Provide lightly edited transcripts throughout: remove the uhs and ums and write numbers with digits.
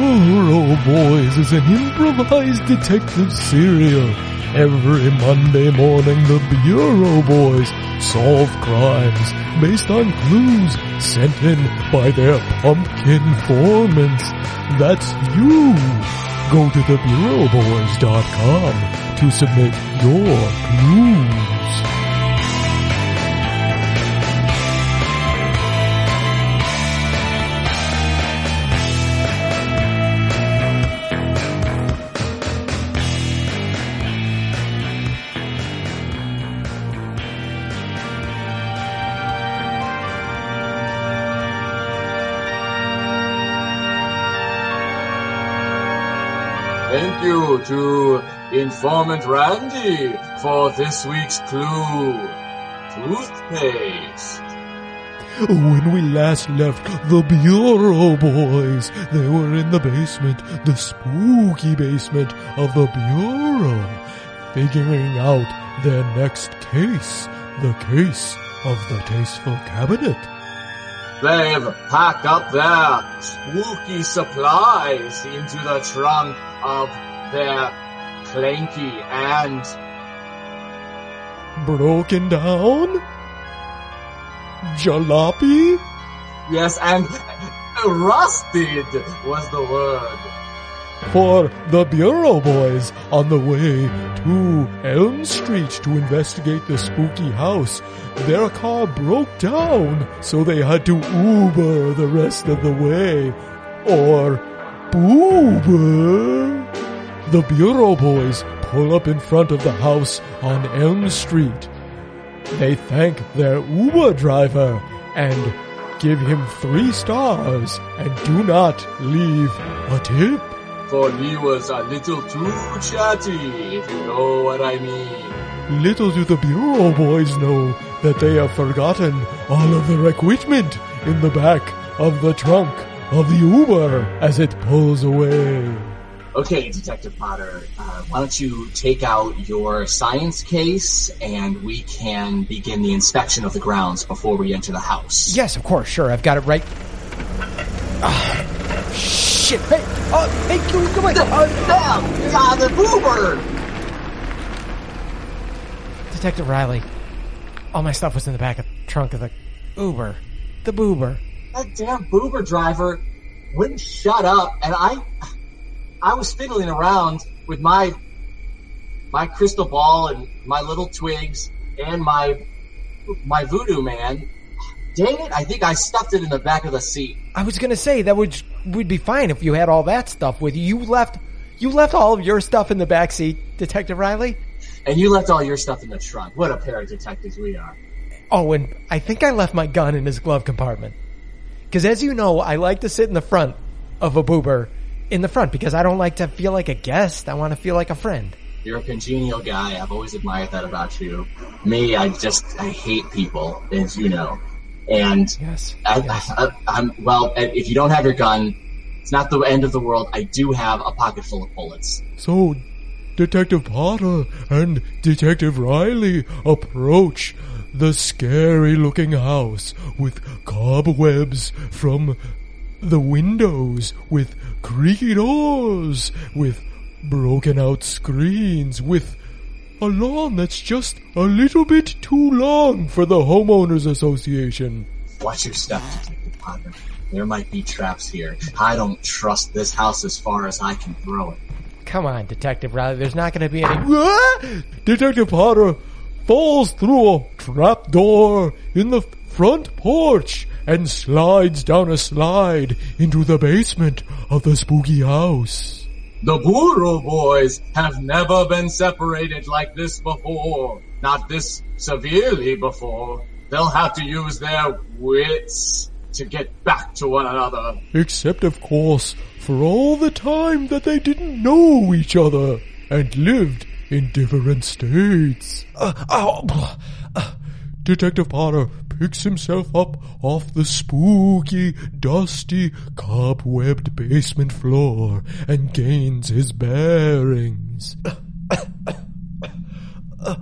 Bureau Boys is an improvised detective serial. Every Monday morning, the Bureau Boys solve crimes based on clues sent in by their pumpkin informants. That's you. Go to thebureauboys.com to submit your clues. Thank you to Informant Randy for this week's clue. Toothpaste. When we last left the Bureau Boys, they were in the basement, the spooky basement of the Bureau, figuring out their next case, the case of the Tasteful Cabinet. They've packed up their spooky supplies into the trunk of their clanky and broken down jalopy? Yes, and rusted was the word. For the Bureau Boys on the way to Elm Street to investigate the spooky house, their car broke down, so they had to Uber the rest of the way. Or Boober. The Bureau Boys pull up in front of the house on Elm Street. They thank their Uber driver and give him 3 stars and do not leave a tip. For he was a little too chatty, if you know what I mean. Little do the Bureau Boys know that they have forgotten all of their equipment in the back of the trunk of the Uber as it pulls away. Okay, Detective Potter, why don't you take out your science case and we can begin the inspection of the grounds before we enter the house. Yes, of course, sure. I've got it right. Shit. Hey, come on. The boober! Detective Riley, all my stuff was in the back of the trunk of the Uber. The boober. That damn boober driver wouldn't shut up, and I was fiddling around with my crystal ball and my little twigs and my voodoo man. Dang it, I think I stuffed it in the back of the seat. I was gonna say, that would be fine if you had all that stuff with you. You left all of your stuff in the back seat, Detective Riley. And you left all your stuff in the trunk. What a pair of detectives we are. Oh, and I think I left my gun in his glove compartment. Because as you know, I like to sit in the front of a boober, in the front, because I don't like to feel like a guest. I want to feel like a friend. You're a congenial guy. I've always admired that about you. Me, I hate people, as you know. And yes. If you don't have your gun, it's not the end of the world. I do have a pocket full of bullets. So, Detective Potter and Detective Riley approach the scary-looking house with cobwebs from the windows, with creaky doors, with broken-out screens, with a lawn that's just a little bit too long for the Homeowners Association. Watch your step, Detective Potter. There might be traps here. I don't trust this house as far as I can throw it. Come on, Detective Riley. There's not going to be any... Detective Potter falls through a trapdoor in the front porch and slides down a slide into the basement of the spooky house. The Bureau Boys have never been separated like this before. Not this severely before. They'll have to use their wits to get back to one another. Except, of course, for all the time that they didn't know each other and lived in different states. Detective Potter picks himself up off the spooky, dusty, cobwebbed basement floor and gains his bearings.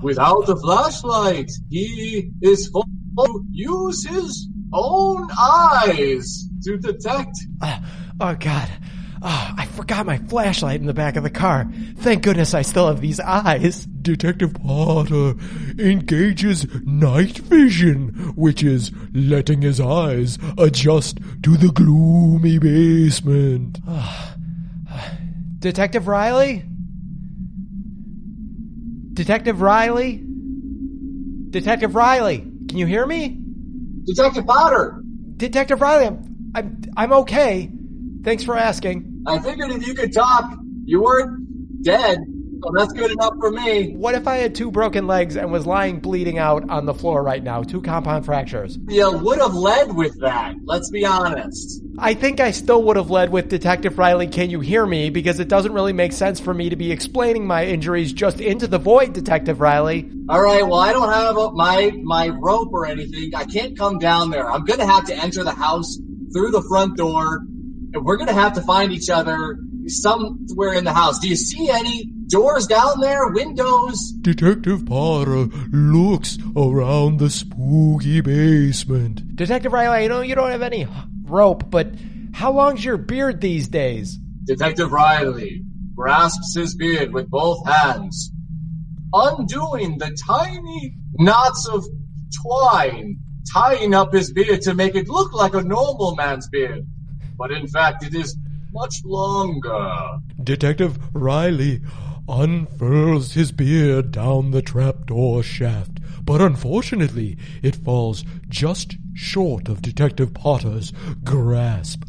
Without a flashlight, he is forced to use his own eyes to detect. Oh, God. I forgot my flashlight in the back of the car. Thank goodness I still have these eyes. Detective Potter engages night vision, which is letting his eyes adjust to the gloomy basement. Detective Riley? Detective Riley? Detective Riley? Can you hear me? Detective Potter! Detective Riley, I'm okay. Thanks for asking. I figured if you could talk, you weren't dead, so that's good enough for me. What if I had 2 broken legs and was lying bleeding out on the floor right now? 2 compound fractures. You would have led with that, let's be honest. I think I still would have led with Detective Riley, can you hear me? Because it doesn't really make sense for me to be explaining my injuries just into the void, Detective Riley. Alright, well I don't have my rope or anything. I can't come down there. I'm gonna have to enter the house through the front door, and we're gonna have to find each other somewhere in the house. Do you see any doors down there? Windows? Detective Potter looks around the spooky basement. Detective Riley, I know you don't have any rope, but how long's your beard these days? Detective Riley grasps his beard with both hands, undoing the tiny knots of twine, tying up his beard to make it look like a normal man's beard. But in fact, it is much longer. Detective Riley unfurls his beard down the trapdoor shaft, but unfortunately, it falls just short of Detective Potter's grasp.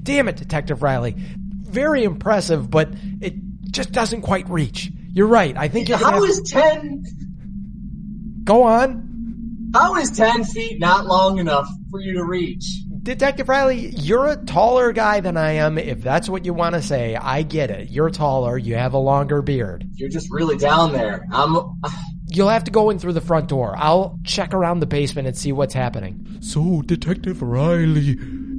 Damn it, Detective Riley. Very impressive, but it just doesn't quite reach. You're right. I think you're gonna How is 10... Go on. How is 10 feet not long enough for you to reach? Detective Riley, you're a taller guy than I am, if that's what you want to say. I get it. You're taller. You have a longer beard. You're just really down there. You'll have to go in through the front door. I'll check around the basement and see what's happening. So Detective Riley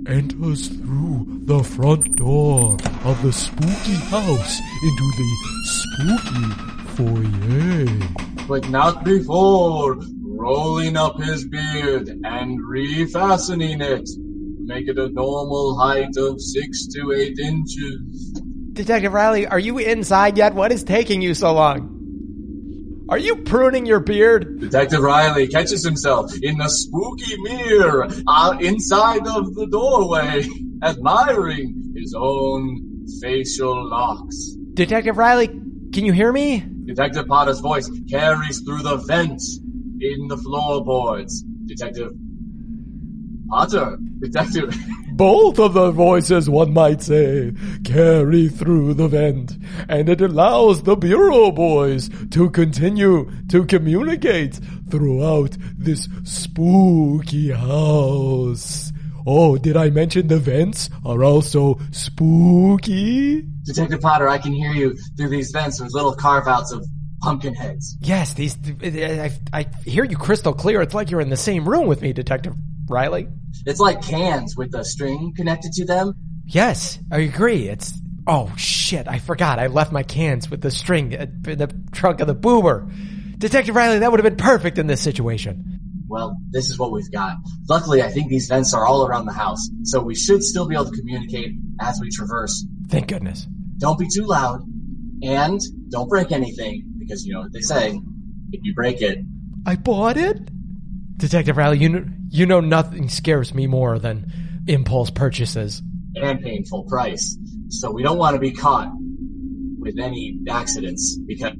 enters through the front door of the spooky house into the spooky foyer. But not before rolling up his beard and refastening it to make it a normal height of 6 to 8 inches. Detective Riley, are you inside yet? What is taking you so long? Are you pruning your beard? Detective Riley catches himself in the spooky mirror inside of the doorway, admiring his own facial locks. Detective Riley, can you hear me? Detective Potter's voice carries through the vents in the floorboards. Detective Potter. Detective... Both of the voices, one might say, carry through the vent, and it allows the Bureau boys to continue to communicate throughout this spooky house. Oh, did I mention the vents are also spooky? Detective Potter, I can hear you through these vents with little carve-outs of pumpkin heads. Yes, I hear you crystal clear. It's like you're in the same room with me, Detective Riley. It's like cans with a string connected to them. Yes, I agree. Oh shit, I forgot. I left my cans with the string in the trunk of the boomer. Detective Riley, that would have been perfect in this situation. Well, this is what we've got. Luckily, I think these vents are all around the house, so we should still be able to communicate as we traverse. Thank goodness. Don't be too loud, and don't break anything, because you know what they say, if you break it... I bought it? Detective Riley, you know nothing scares me more than impulse purchases. And painful price. So we don't want to be caught with any accidents, because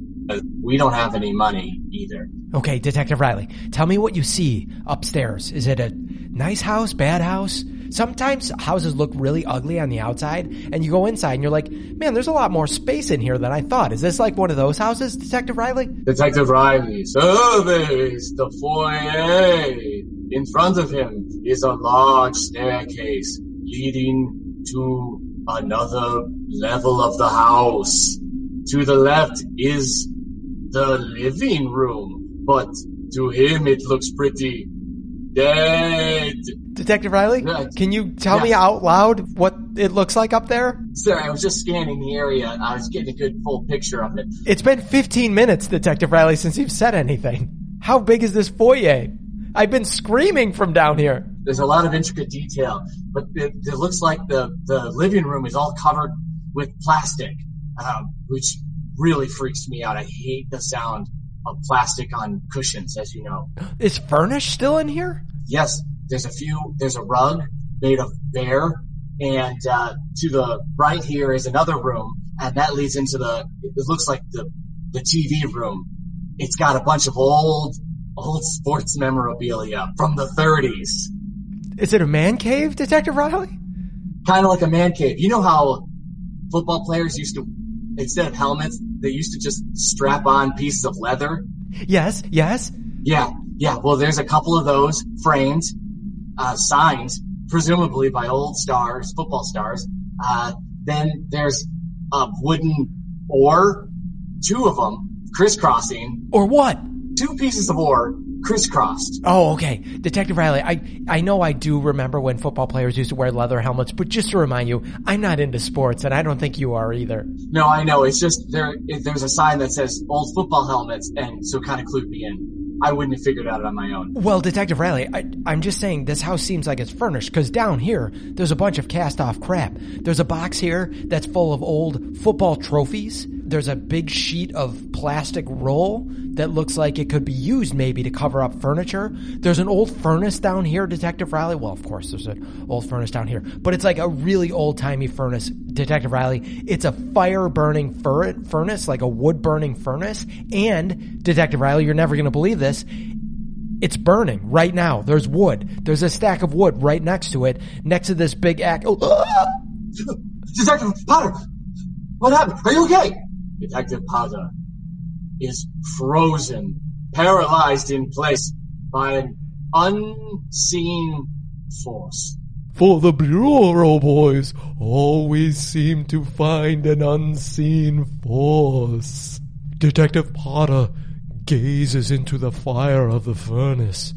we don't have any money either. Okay, Detective Riley, tell me what you see upstairs. Is it a nice house, bad house? Sometimes houses look really ugly on the outside, and you go inside and you're like, man, there's a lot more space in here than I thought. Is this like one of those houses, Detective Riley? Detective Riley surveys the foyer. In front of him is a large staircase leading to another level of the house. To the left is the living room, but to him it looks pretty dead. Detective Riley, can you tell me out loud what it looks like up there? Sir, I was just scanning the area. I was getting a good full picture of it. It's been 15 minutes, Detective Riley, since you've said anything. How big is this foyer? I've been screaming from down here. There's a lot of intricate detail, but it looks like the living room is all covered with plastic, which really freaks me out. I hate the sound of plastic on cushions, as you know. Is furnished still in here? Yes, there's a rug made of bear, and to the right here is another room, and that leads into it looks like the TV room. It's got a bunch of old sports memorabilia from the 30s. Is it a man cave, Detective Riley? Kind of like a man cave. You know how football players used to, instead of helmets, they used to just strap on pieces of leather? Yes. Yeah. Well, there's a couple of those framed, signed, presumably by old stars, football stars. Then there's a wooden oar, 2 of them, crisscrossing. Or what? 2 pieces of oar crisscrossed. Oh, okay. Detective Riley, I know I do remember when football players used to wear leather helmets, but just to remind you, I'm not into sports, and I don't think you are either. No, I know. It's just there's a sign that says old football helmets, and so it kind of clued me in. I wouldn't have figured it out on my own. Well, Detective Riley, I'm just saying this house seems like it's furnished, because down here, there's a bunch of cast-off crap. There's a box here that's full of old football trophies. There's a big sheet of plastic roll that looks like it could be used maybe to cover up furniture. There's an old furnace down here, Detective Riley. Well, of course, there's an old furnace down here. But it's like a really old-timey furnace, Detective Riley. It's a fire-burning furnace, like a wood-burning furnace. And, Detective Riley, you're never going to believe this, it's burning right now. There's wood. There's a stack of wood right next to it, next to this big axe. Oh. Detective Potter! What happened? Are you okay? Detective Potter is frozen, paralyzed in place by an unseen force. For the Bureau boys always seem to find an unseen force. Detective Potter gazes into the fire of the furnace,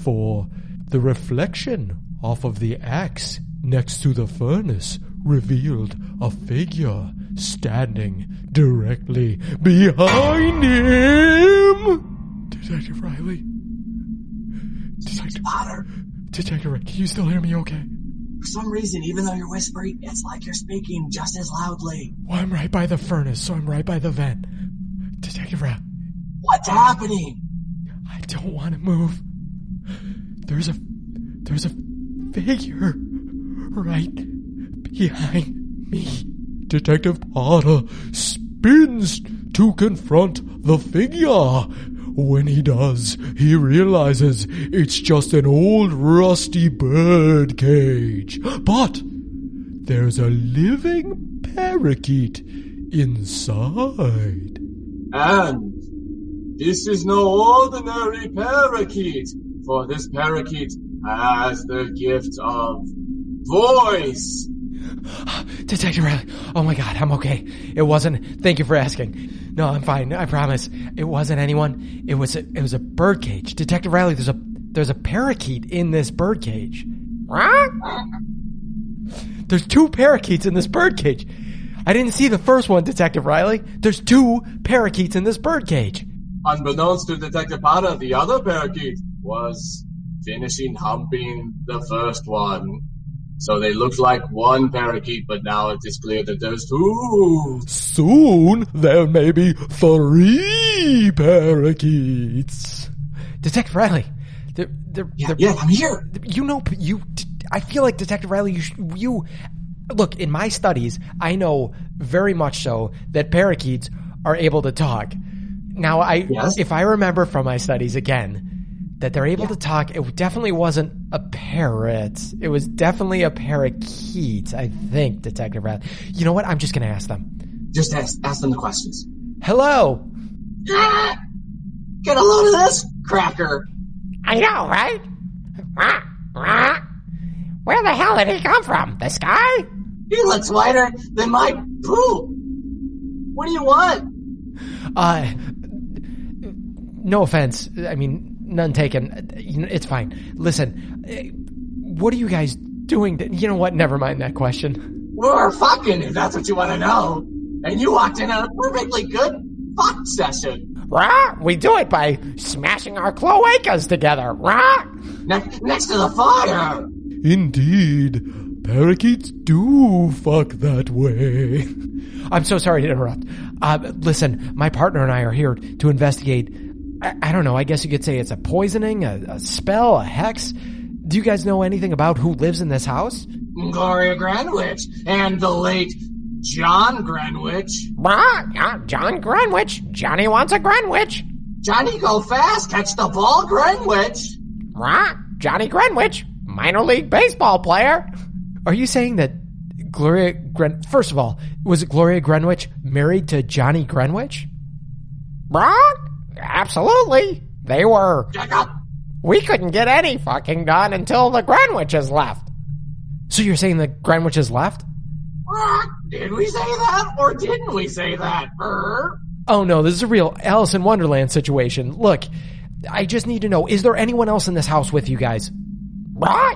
for the reflection off of the axe next to the furnace revealed a figure standing directly behind him. Detective Riley? Detective Potter? Detective Riley, can you still hear me okay? For some reason, even though you're whispering, it's like you're speaking just as loudly. Well, I'm right by the furnace, so I'm right by the vent. Detective Riley. What's happening? I don't want to move. There's a figure right behind me. Detective Potter spins to confront the figure. When he does, he realizes it's just an old rusty bird cage. But there's a living parakeet inside. And this is no ordinary parakeet, for this parakeet has the gift of voice. Detective Riley, oh my God, I'm okay. It wasn't, thank you for asking. No, I'm fine, I promise. It wasn't anyone. It was a bird cage. Detective Riley, there's a parakeet in this bird cage. There's 2 parakeets in this bird cage. I didn't see the first one, Detective Riley. There's 2 parakeets in this bird cage. Unbeknownst to Detective Potter, the other parakeet was finishing humping the first one. So they looked like one parakeet, but now it is clear that there's 2. Soon there may be 3 parakeets. Detective Riley, yeah, I'm here. I feel like Detective Riley, you look, in my studies, I know very much so that parakeets are able to talk. Now, if I remember from my studies again, that they're able to talk, it definitely wasn't a parrot. It was definitely a parakeet, I think, Detective Riley. You know what? I'm just going to ask them. Just ask them the questions. Hello? Get a load of this cracker. I know, right? Where the hell did he come from? The sky? He looks whiter than my poop. What do you want? No offense. I mean, none taken. It's fine. Listen, what are you guys doing? You know what? Never mind that question. We're fucking, if that's what you want to know. And you walked in on a perfectly good fuck session. We do it by smashing our cloacas together. Next to the fire. Indeed, parakeets do fuck that way. I'm so sorry to interrupt. Listen, my partner and I are here to investigate, I don't know, I guess you could say it's a poisoning, a spell, a hex. Do you guys know anything about who lives in this house? Gloria Greenwich and the late John Greenwich. John Greenwich. Johnny wants a Greenwich. Johnny, go fast. Catch the ball, Greenwich. Johnny Greenwich, minor league baseball player. Are you saying that first of all, was it Gloria Greenwich married to Johnny Greenwich? Absolutely. They were. Jacob. We couldn't get any fucking done until the Greenwiches left. So you're saying the Greenwiches left? Did we say that or didn't we say that? Oh no, this is a real Alice in Wonderland situation. Look, I just need to know, is there anyone else in this house with you guys?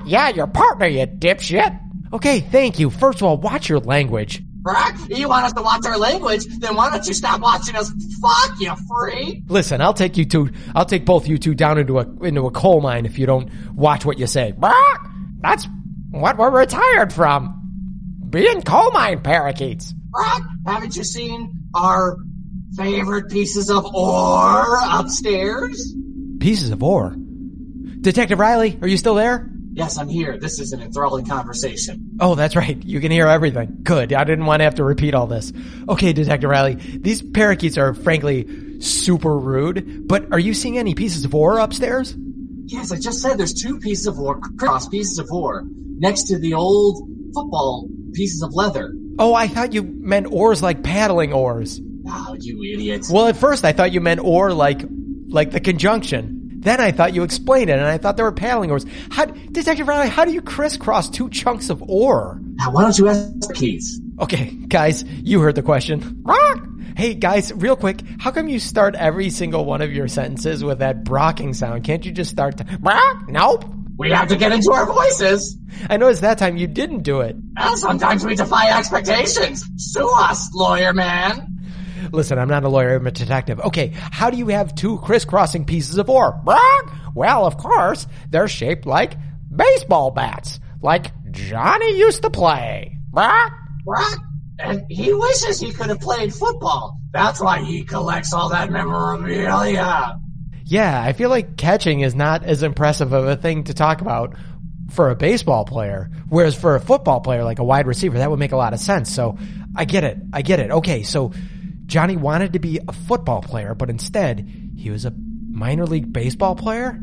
Yeah, your partner, you dipshit. Okay, thank you. First of all, watch your language. You want us to watch our language? Then why don't you stop watching us? Fuck you, freak! Listen, I'll take both you two down into a coal mine if you don't watch what you say. That's what we're retired from. Being coal mine parakeets. Haven't you seen our favorite pieces of ore upstairs? Pieces of ore? Detective Riley, are you still there? Yes, I'm here. This is an enthralling conversation. Oh, that's right. You can hear everything. Good. I didn't want to have to repeat all this. Okay, Detective Riley, these parakeets are frankly super rude, but are you seeing any pieces of ore upstairs? Yes, I just said there's 2 pieces of ore, cross pieces of ore, next to the old football pieces of leather. Oh, I thought you meant oars like paddling oars. Oh, you idiot. Well, at first I thought you meant ore like the conjunction. Then I thought you explained it, and I thought they were paddling oars. Detective Riley, how do you crisscross 2 chunks of ore? Now, why don't you ask Keith? Okay, guys, you heard the question. Hey, guys, real quick, how come you start every single one of your sentences with that brocking sound? Can't you just start to... Nope. We have to get into our voices. I noticed that time you didn't do it. Well, sometimes we defy expectations. Sue us, lawyer man. Listen, I'm not a lawyer, I'm a detective. Okay, how do you have 2 crisscrossing pieces of ore? Well, of course, they're shaped like baseball bats, like Johnny used to play. And he wishes he could have played football. That's why he collects all that memorabilia. Yeah, I feel like catching is not as impressive of a thing to talk about for a baseball player, whereas for a football player, like a wide receiver, that would make a lot of sense. So I get it. Okay, so Johnny wanted to be a football player, but instead he was a minor league baseball player?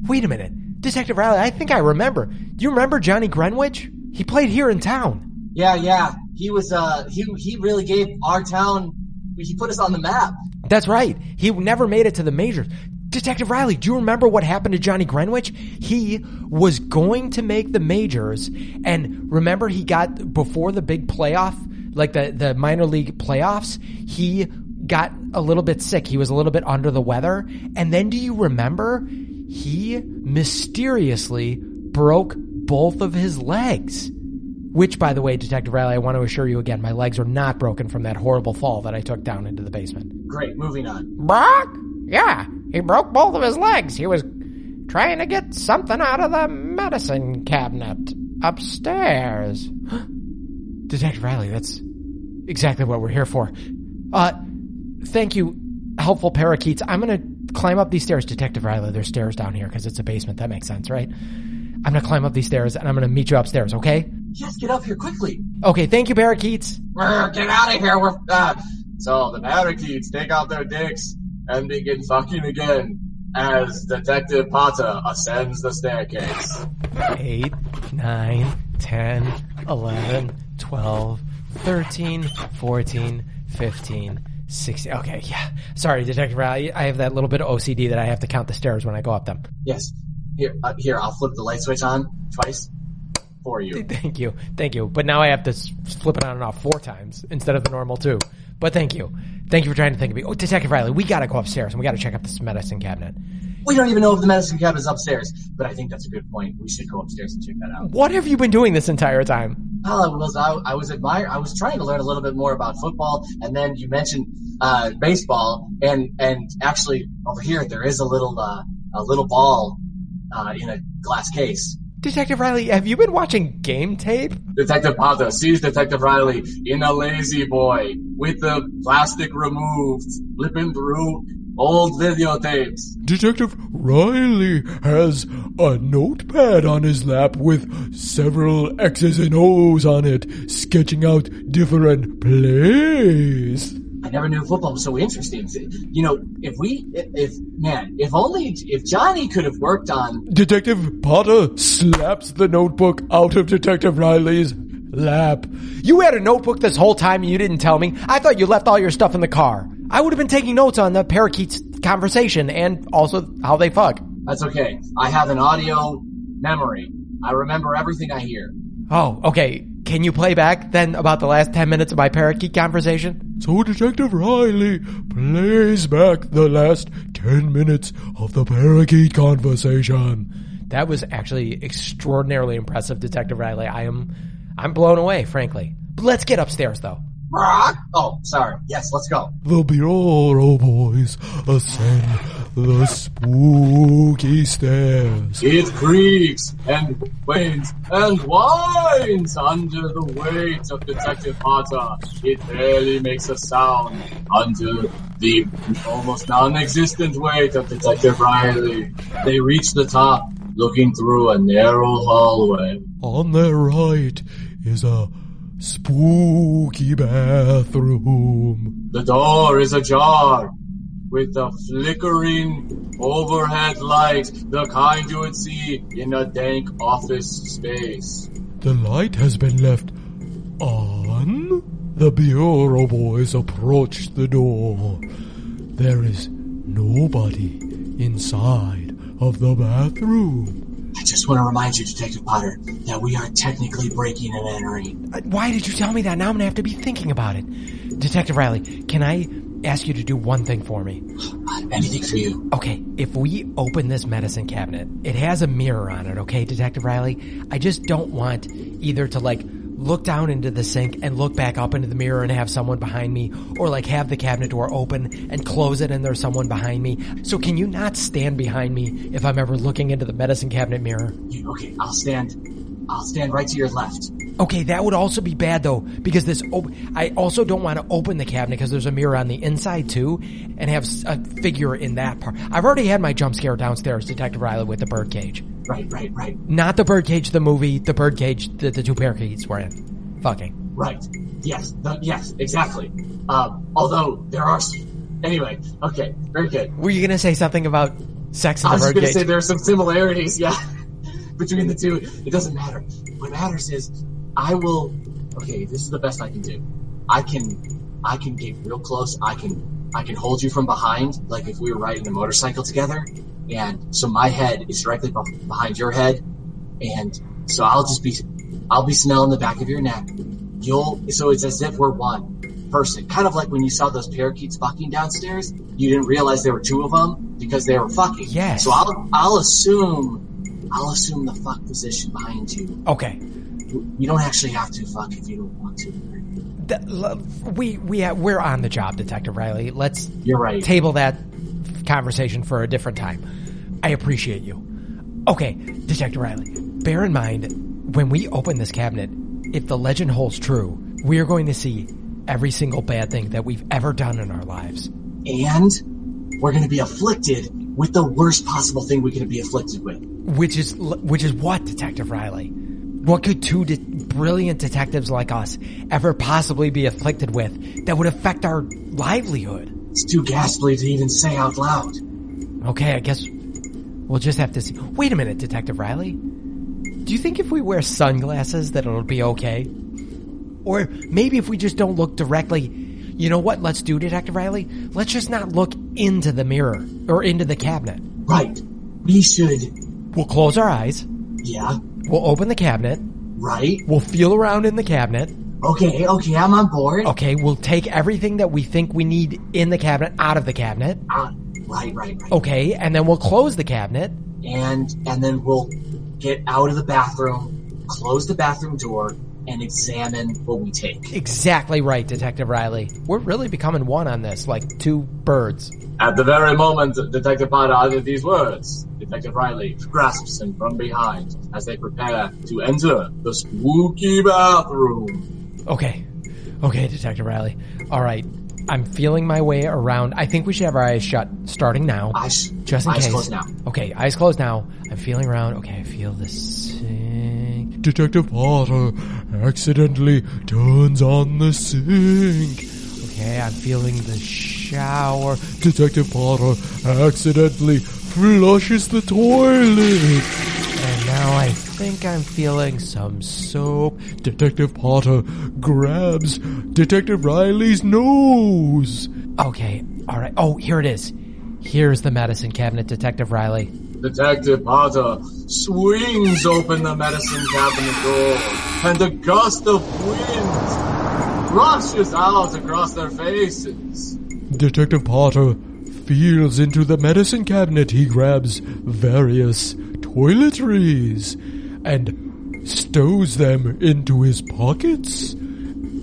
Wait a minute. Detective Riley, I think I remember. Do you remember Johnny Greenwich? He played here in town. Yeah. He was, he really gave our town, he put us on the map. That's right. He never made it to the majors. Detective Riley, do you remember what happened to Johnny Greenwich? He was going to make the majors, and remember he got, before the big playoff, like the minor league playoffs, he got a little bit sick. He was a little bit under the weather. And then do you remember? He mysteriously broke both of his legs. Which, by the way, Detective Riley, I want to assure you again, my legs are not broken from that horrible fall that I took down into the basement. Great, moving on. Yeah, he broke both of his legs. He was trying to get something out of the medicine cabinet upstairs. Detective Riley, that's exactly what we're here for. Thank you, helpful parakeets. I'm going to climb up these stairs. Detective Riley, there's stairs down here because it's a basement. That makes sense, right? I'm going to climb up these stairs and I'm going to meet you upstairs, okay? Yes, get up here quickly. Okay, thank you, parakeets. Get out of here. So the parakeets take out their dicks and begin fucking again as Detective Potter ascends the staircase. 8, 9, 10, 11, 12, 13, 14, 15, 16. Okay, yeah. Sorry, Detective Riley. I have that little bit of OCD that I have to count the stairs when I go up them. Yes. Here, I'll flip the light switch on twice for you. Thank you. But now I have to flip it on and off 4 times instead of the normal 2. But thank you. Thank you for trying to think of me. Oh, Detective Riley, we gotta go upstairs and we gotta check out this medicine cabinet. We don't even know if the medicine cabinet is upstairs, but I think that's a good point. We should go upstairs and check that out. What have you been doing this entire time? I was trying to learn a little bit more about football, and then you mentioned baseball, and actually over here there is a little ball in a glass case. Detective Riley, have you been watching game tape? Detective Potter sees Detective Riley in a lazy boy with the plastic removed, flipping through old videotapes. Detective Riley has a notepad on his lap with several X's and O's on it, sketching out different plays. I never knew football was so interesting. You know, if Johnny could have worked on... Detective Potter slaps the notebook out of Detective Riley's lap. You had a notebook this whole time and you didn't tell me. I thought you left all your stuff in the car. I would have been taking notes on the parakeets conversation and also how they fuck. That's okay. I have an audio memory. I remember everything I hear. Oh, okay. Can you play back then about the last 10 minutes of my parakeet conversation? So Detective Riley plays back the last 10 minutes of the parakeet conversation. That was actually extraordinarily impressive, Detective Riley. I'm blown away, frankly. But let's get upstairs, though. Oh, sorry. Yes, let's go. The Bureau boys ascend the spooky stairs. It creaks and wanes and whines under the weight of Detective Potter. It barely makes a sound under the almost non-existent weight of Detective Riley. They reach the top, looking through a narrow hallway. On their right is a spooky bathroom. The door is ajar, with a flickering overhead light, the kind you would see in a dank office space. The light has been left on. The Bureau boys approach the door. There is nobody inside of the bathroom. I just want to remind you, Detective Potter, that we are technically breaking and entering. Why did you tell me that? Now I'm going to have to be thinking about it. Detective Riley, can I ask you to do one thing for me? Anything for you. Okay, if we open this medicine cabinet, it has a mirror on it, okay, Detective Riley? I just don't want either to, look down into the sink and look back up into the mirror and have someone behind me, or have the cabinet door open and close it and there's someone behind me. So can you not stand behind me if I'm ever looking into the medicine cabinet mirror? Okay, I'll stand right to your left. Okay, that would also be bad though, because I also don't want to open the cabinet because there's a mirror on the inside too, and have a figure in that part. I've already had my jump scare downstairs, Detective Riley, with the birdcage. Right. Not the birdcage, the movie, the birdcage that the two parakeets were in. Fucking. Right. Yes, exactly. Although there are... Anyway, okay, very good. Were you gonna say something about sex in the birdcage? I was gonna say there are some similarities, yeah, between the two. It doesn't matter. What matters is okay, this is the best I can do. I can get real close. I can hold you from behind, like if we were riding a motorcycle together. And so my head is directly behind your head. And so I'll be smelling the back of your neck. So it's as if we're one person. Kind of like when you saw those parakeets fucking downstairs, you didn't realize there were two of them because they were fucking. Yes. So I'll assume the fuck position behind you. Okay. You don't actually have to fuck if you don't want to. We're on the job, Detective Riley. You're right. Table that conversation for a different time. I appreciate you. Okay, Detective Riley, bear in mind, when we open this cabinet, if the legend holds true, we are going to see every single bad thing that we've ever done in our lives. And we're going to be afflicted with the worst possible thing we can be afflicted with. Which is what, Detective Riley? What could two brilliant detectives like us ever possibly be afflicted with that would affect our livelihood? It's too ghastly to even say out loud. Okay, I guess we'll just have to see. Wait a minute, Detective Riley. Do you think if we wear sunglasses that it'll be okay? Or maybe if we just don't look directly... You know what let's do, Detective Riley? Let's just not look into the mirror or into the cabinet. Right. We should... We'll close our eyes. Yeah. We'll open the cabinet. Right. We'll feel around in the cabinet. Okay, I'm on board. Okay, we'll take everything that we think we need in the cabinet out of the cabinet. Right. Okay, and then we'll close the cabinet. And then we'll get out of the bathroom, close the bathroom door, and examine what we take. Exactly right, Detective Riley. We're really becoming one on this, like two birds. At the very moment Detective Potter uttered these words, Detective Riley grasps him from behind as they prepare to enter the spooky bathroom. Okay, Detective Riley. All right, I'm feeling my way around. I think we should have our eyes shut starting now. Just in case. Eyes closed now. Okay, eyes closed now. I'm feeling around. Okay, I feel the sink. Detective Potter accidentally turns on the sink. Okay, I'm feeling the shower. Detective Potter accidentally flushes the toilet. And now I think I'm feeling some soap. Detective Potter grabs Detective Riley's nose. Okay, alright. Oh, here it is. Here's the medicine cabinet, Detective Riley. Detective Potter swings open the medicine cabinet door, and a gust of wind rushes out across their faces. Detective Potter feels into the medicine cabinet. He grabs various toiletries and stows them into his pockets.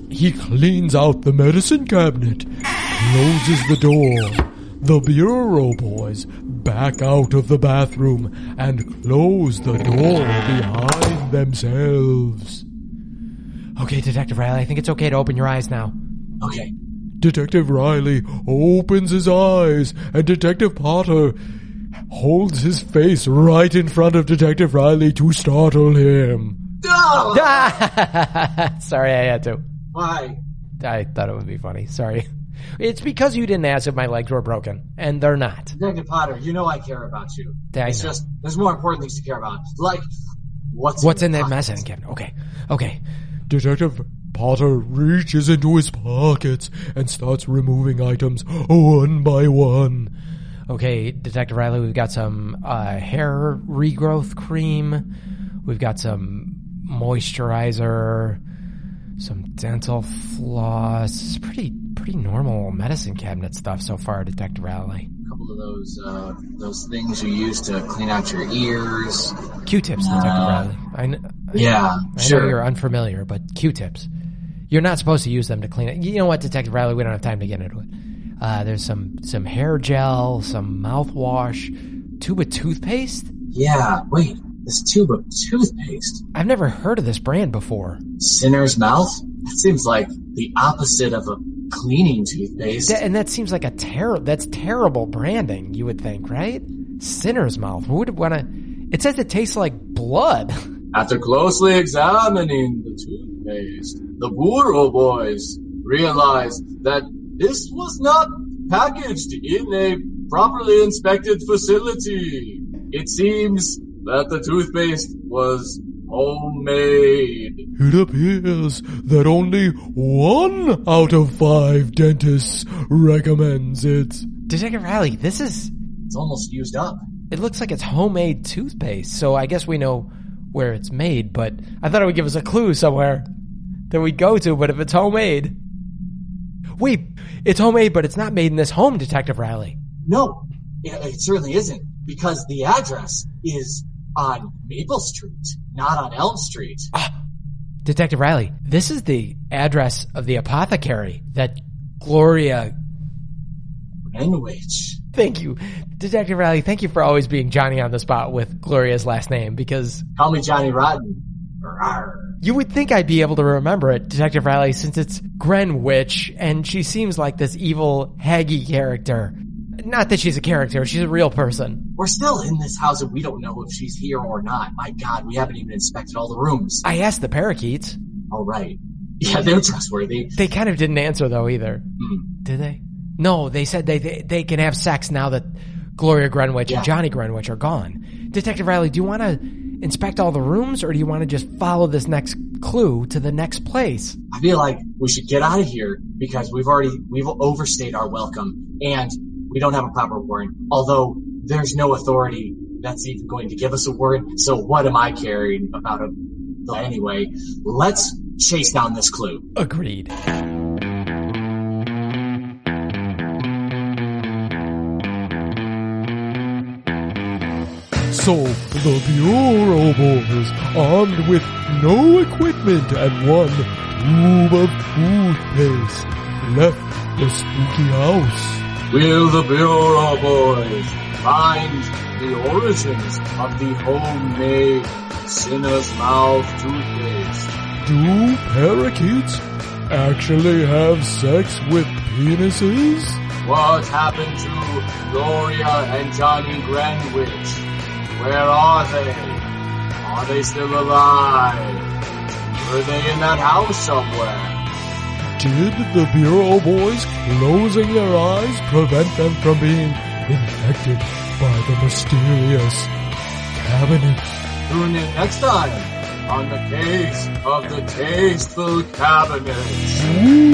He cleans out the medicine cabinet, closes the door. The bureau boys back out of the bathroom and close the door behind themselves. Okay, Detective Riley, I think it's okay to open your eyes now. Okay. Detective Riley opens his eyes, and Detective Potter holds his face right in front of Detective Riley to startle him. Oh! Sorry, I had to. Why? I thought it would be funny. Sorry. It's because you didn't ask if my legs were broken, and they're not. Detective Potter, you know I care about you. It's just, there's more important things to care about. Like, what's in that medicine cabinet? Okay. Detective Potter reaches into his pockets and starts removing items one by one. Okay, Detective Riley, we've got some hair regrowth cream. We've got some moisturizer, some dental floss. Pretty normal medicine cabinet stuff so far, Detective Riley. A couple of those things you use to clean out your ears. Q-tips, Detective Riley. I know you're unfamiliar, but Q-tips. You're not supposed to use them to clean it. You know what, Detective Riley? We don't have time to get into it. There's some hair gel, some mouthwash, tube of toothpaste. Yeah, wait, this tube of toothpaste. I've never heard of this brand before. Sinner's Mouth? That seems like the opposite of a cleaning toothpaste. And that seems like that's terrible branding, you would think, right? Sinner's Mouth. Who would want to... It says it tastes like blood. After closely examining the toothpaste, the Bureau boys realized that this was not packaged in a properly inspected facility. It seems that the toothpaste was homemade. It appears that only 1 out of 5 dentists recommends it. Detective Riley, it's almost used up. It looks like it's homemade toothpaste, so I guess we know where it's made, but I thought it would give us a clue somewhere that we'd go to, but if it's homemade... Wait, it's homemade, but it's not made in this home, Detective Riley. No, it certainly isn't, because the address is on Maple Street, not on Elm Street. Detective Riley, this is the address of the apothecary that Gloria... Greenwich. Thank you. Detective Riley, thank you for always being Johnny on the spot with Gloria's last name, because... Call me Johnny Rotten. You would think I'd be able to remember it, Detective Riley, since it's Greenwich, and she seems like this evil, haggy character. Not that she's a character, she's a real person. We're still in this house and we don't know if she's here or not. My God, we haven't even inspected all the rooms. I asked the parakeets. All right. Yeah, they're trustworthy. They kind of didn't answer, though, either. Did they? No, they said they can have sex now that Gloria Greenwich and Johnny Greenwich are gone. Detective Riley, do you want to inspect all the rooms, or do you want to just follow this next clue to the next place? I feel like we should get out of here because we've overstayed our welcome and we don't have a proper warrant. Although there's no authority that's even going to give us a warrant. So what am I caring about anyway? Let's chase down this clue. Agreed. So, the Bureau Boys, armed with no equipment and one tube of toothpaste, left the spooky house. Will the Bureau Boys find the origins of the homemade Sinner's Mouth toothpaste? Do parakeets actually have sex with penises? What happened to Gloria and Johnny Greenwich? Where are they? Are they still alive? Were they in that house somewhere? Did the Bureau Boys closing their eyes prevent them from being infected by the mysterious cabinet? Tune in next time on the case of the Tasteful Cabinet. Ooh.